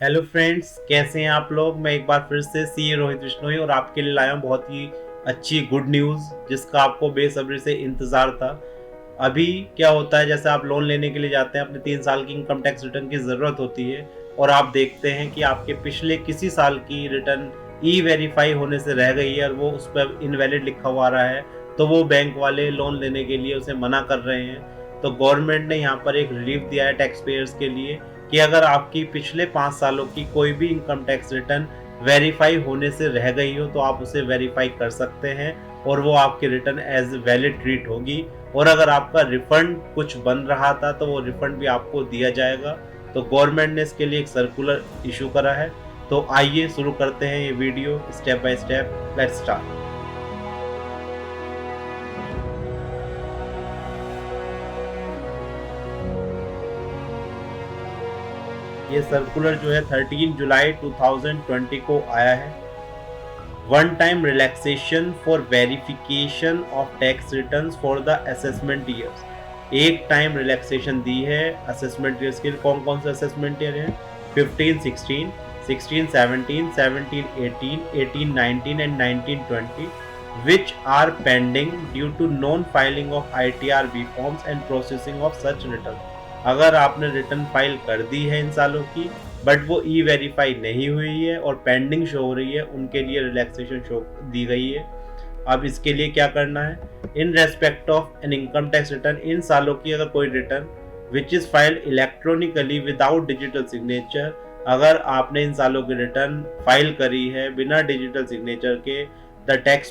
Hello friends, कैसे हैं आप लोग। मैं एक बार फिर से सीए रोहित बिश्नोई और आपके लिए लाया हूं बहुत ही अच्छी गुड न्यूज़ जिसका आपको बेसब्री से इंतज़ार था। अभी क्या होता है, जैसे आप लोन लेने के लिए जाते हैं, अपने 3 साल की इनकम टैक्स रिटर्न की ज़रूरत होती है और आप देखते हैं कि आपके पिछले किसी साल की रिटर्न ई वेरीफाई होने से रह गई है और वो उस पर इनवैलिड लिखा हुआ आ रहा है, तो वो बैंक वाले लोन लेने के लिए उसे मना कर रहे हैं। तो गवर्नमेंट ने यहाँ पर एक रिलीफ दिया है टैक्स पेयर्स के लिए कि अगर आपकी पिछले 5 सालों की कोई भी इनकम टैक्स रिटर्न वेरीफाई होने से रह गई हो तो आप उसे वेरीफाई कर सकते हैं और वो आपकी रिटर्न एज वैलिड ट्रीट होगी। और अगर आपका रिफंड कुछ बन रहा था तो वो रिफंड भी आपको दिया जाएगा। तो गवर्नमेंट ने इसके लिए एक सर्कुलर इशू करा है। तो आइए शुरू करते हैं ये video step by step. Let's start. ये सर्कुलर जो है 13 जुलाई 2020 को आया है। One time relaxation for verification of tax returns for the assessment years. एक टाइम रिलैक्सेशन दी है असेसमेंट ईयर्स के लिए। कौन कौन से असेसमेंट ईयर हैं? 15 16, 16 17, 17 18, 18 19 and 19 20 which are pending due to non-filing of ITR-V forms and processing of such return। अगर आपने रिटर्न फाइल कर दी है इन सालों की बट वो ई वेरीफाई नहीं हुई है और पेंडिंग शो हो रही है, उनके लिए रिलैक्सेशन शो दी गई है। अब इसके लिए क्या करना है? In respect of an income tax return, इन सालों की अगर कोई return which is filed electronically without digital signature, अगर आपने इन सालों की रिटर्न फाइल करी है बिना डिजिटल सिग्नेचर के, द टैक्स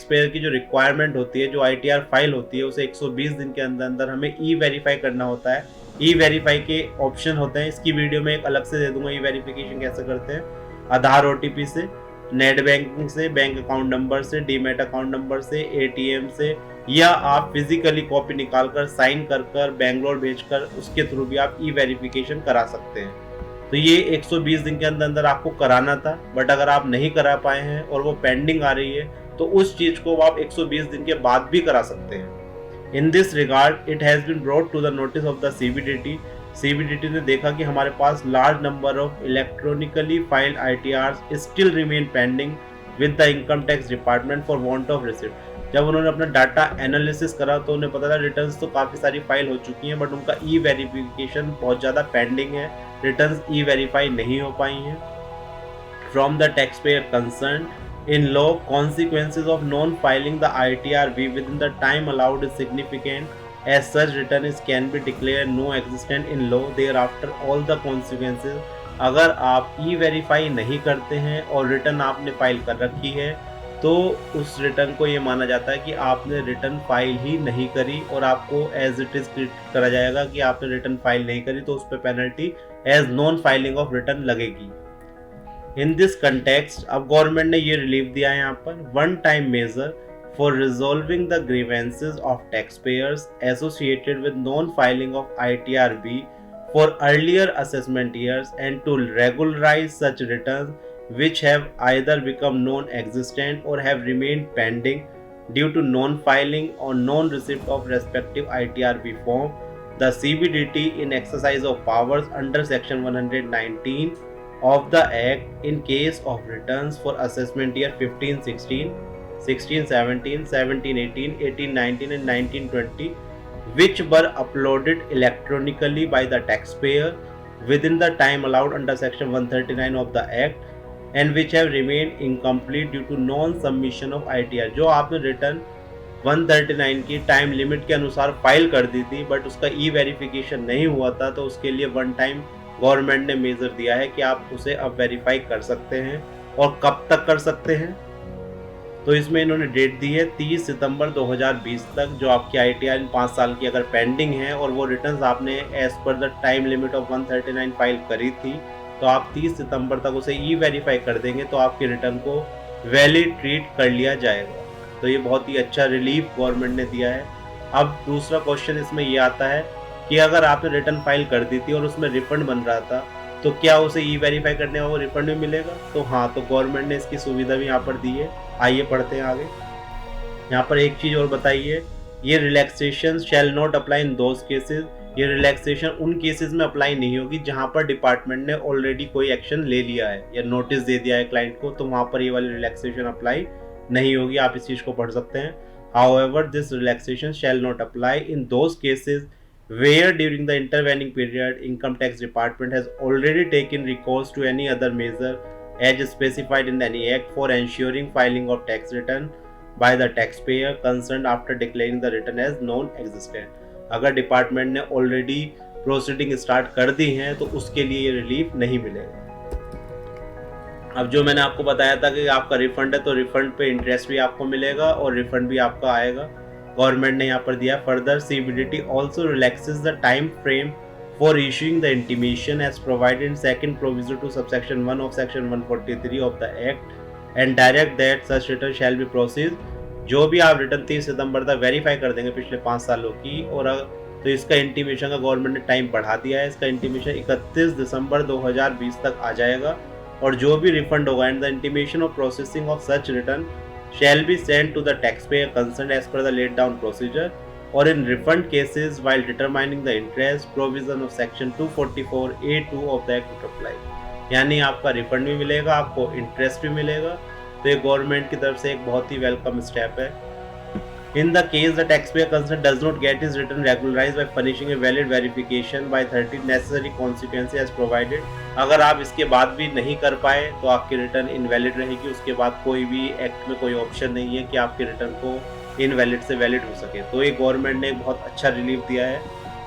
पेयर की जो रिक्वायरमेंट होती है, जो आईटीआर फाइल होती है, उसे 120 दिन के अंदर अंदर हमें ई वेरीफाई करना होता है। ई वेरीफाई के ऑप्शन होते हैं, इसकी वीडियो में एक अलग से दे दूंगा। ई वेरिफिकेशन कैसे करते हैं? आधार ओटीपी से, नेट बैंकिंग से, बैंक अकाउंट नंबर से, डीमैट अकाउंट नंबर से, एटीएम से, या आप फिजिकली कॉपी निकाल कर साइन कर बैंगलोर भेजकर उसके थ्रू भी आप ई वेरिफिकेशन करा सकते हैं। तो ये 120 दिन के अंदर अंदर आपको कराना था, बट अगर आप नहीं करा पाए हैं और वो पेंडिंग आ रही है तो उस चीज को आप 120 दिन के बाद भी करा सकते हैं। In this regard it has been brought to the notice of the CBDT. CBDT ने देखा कि हमारे पास large number of electronically filed ITR still remain pending with the income tax department for want of receipt. जब उन्होंने अपना data analysis करा तो उन्हें पता था रिटर्न्स तो काफ़ी सारी फाइल हो चुकी हैं बट उनका ई वेरिफिकेशन बहुत ज़्यादा पेंडिंग है, रिटर्न्स ई वेरीफाई नहीं हो पाई हैं। From the tax payer concern in law, consequences of non-filing the ITR-V within the time allowed is significant, as such return is can be declared no existent in law thereafter all the consequences। अगर आप ई verify नहीं करते हैं और return आपने file कर रखी है तो उस रिटर्न को ये माना जाता है कि आपने रिटर्न फाइल ही नहीं करी और आपको एज इट इज ट्रीट करा जाएगा कि आपने रिटर्न फाइल नहीं करी, तो उस पर penalty as non filing of return लगेगी। इन दिस कंटेक्स्ट अब गवर्नमेंट ने ये रिलीफ दिया है यहाँ पर, one time measure for resolving the grievances of tax payers associated with non filing of ITR-V for earlier assessment years and to regularise such return which have either become non-existent or have remained pending due to non-filing or non-receipt of respective ITR-V form, the CBDT in exercise of powers under section 119 of the Act in case of returns for assessment year 15 16, 16 17, 17 18, 18 19 and 19 20 which were uploaded electronically by the taxpayer within the time allowed under section 139 of the Act and which have remained incomplete due to non-submission of ITR। जो आपने return 139 की time limit के अनुसार file कर दी थी but उसका ई verification नहीं हुआ था, तो उसके लिए वन टाइम गवर्नमेंट ने मेजर दिया है कि आप उसे अब वेरीफाई कर सकते हैं। और कब तक कर सकते हैं? तो इसमें इन्होंने डेट दी है 30 सितंबर 2020 तक। जो आपकी ITR इन 5 साल की अगर पेंडिंग है और वो रिटर्न्स आपने as per the time limit of 139 file करी थी तो आप 30 सितंबर तक उसे ई वेरीफाई कर देंगे तो आपके रिटर्न को वैलिड ट्रीट कर लिया जाएगा। तो ये बहुत ही अच्छा रिलीफ गवर्नमेंट ने दिया है। अब दूसरा क्वेश्चन इसमें ये आता है कि अगर आपने रिटर्न फाइल कर दी थी और उसमें रिफंड बन रहा था तो क्या उसे ई वेरीफाई करने का वो रिफंड भी मिलेगा? तो हाँ, तो गवर्नमेंट ने इसकी सुविधा भी यहाँ पर दी है। आइए पढ़ते हैं आगे। यहाँ पर एक चीज़ और बताइए, ये relaxation shall not apply in those cases ये रिलैक्सेशन उन केसेस में अप्लाई नहीं होगी जहां पर डिपार्टमेंट ने ऑलरेडी कोई एक्शन ले लिया है या नोटिस दे दिया है क्लाइंट को, तो वहां पर ये वाली रिलैक्सेशन अप्लाई नहीं होगी। आप इस चीज को पढ़ सकते हैं। However this relaxation shall not apply in those cases where during the intervening period income tax department has already taken recourse to any other measure as specified in any act for ensuring filing of tax return by the taxpayer concerned after declaring the return as non existent। अगर department ने already proceeding start कर दी हैं तो उसके लिए ये relief नहीं मिलेगा। अब जो मैंने आपको बताया था कि आपका रिफंड है, तो रिफंड पे इंटरेस्ट भी आपको मिलेगा और रिफंड भी आपका आएगा। गवर्नमेंट ने यहाँ पर दिया further CBDT also relaxes the time frame for issuing the intimation as provided in second proviso to subsection 1 of section 143 of the act and direct that such return shall be proceed. जो भी आप return 30 सितंबर तक verify कर देंगे पिछले 5 सालों की, और तो इसका इंटीमेशन का गवर्नमेंट ने टाइम बढ़ा दिया है। इसका इंटीमेशन 31 दिसंबर 2020 तक आ जाएगा, और जो भी रिफंड होगा and the intimation of processing of such return shall be sent to the taxpayer concerned as per the laid down procedure, or in refund cases while determining the interest provision of section 244A2 of the act apply। यानी आपका refund भी मिलेगा, आपको interest भी मिलेगा। तो ये government की तरफ से एक बहुत ही वेलकम स्टेप है। In the case the taxpayer concerned does not get his return regularized by furnishing a valid verification by 30 necessary consequences as provided, अगर आप इसके बाद भी नहीं कर पाए तो आपकी रिटर्न इनवैलिड रहेगी। उसके बाद कोई भी एक्ट में कोई ऑप्शन नहीं है कि आपकी रिटर्न को इनवैलिड से वैलिड हो सके। तो ये गवर्नमेंट ने एक बहुत अच्छा रिलीफ दिया है।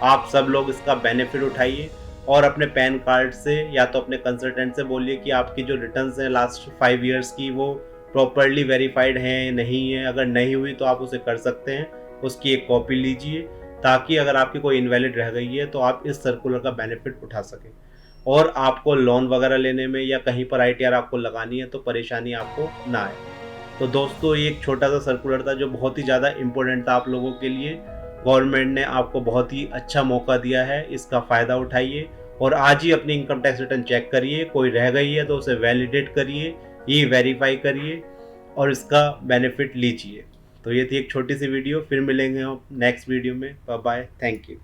आप सब लोग इसका बेनिफिट उठाइए और अपने पैन कार्ड से या तो अपने कंसल्टेंट से बोलिए कि आपकी जो रिटर्न्स हैं लास्ट 5 ईयर्स की वो प्रॉपरली वेरीफाइड हैं नहीं है। अगर नहीं हुई तो आप उसे कर सकते हैं, उसकी एक कॉपी लीजिए, ताकि अगर आपकी कोई इनवैलिड रह गई है तो आप इस सर्कुलर का बेनिफिट उठा सकें और आपको लोन वगैरह लेने में या कहीं पर ITR आपको लगानी है तो परेशानी आपको ना आए। तो दोस्तों ये एक छोटा सा सर्कुलर था जो बहुत ही ज़्यादा इम्पोर्टेंट था आप लोगों के लिए। गवर्नमेंट ने आपको बहुत ही अच्छा मौका दिया है, इसका फ़ायदा उठाइए और आज ही अपनी इनकम टैक्स रिटर्न चेक करिए। कोई रह गई है तो उसे वैलिडेट करिए, ये वेरीफाई करिए और इसका बेनिफिट लीजिए। तो ये थी एक छोटी सी वीडियो, फिर मिलेंगे हम नेक्स्ट वीडियो में। Bye bye, thank you.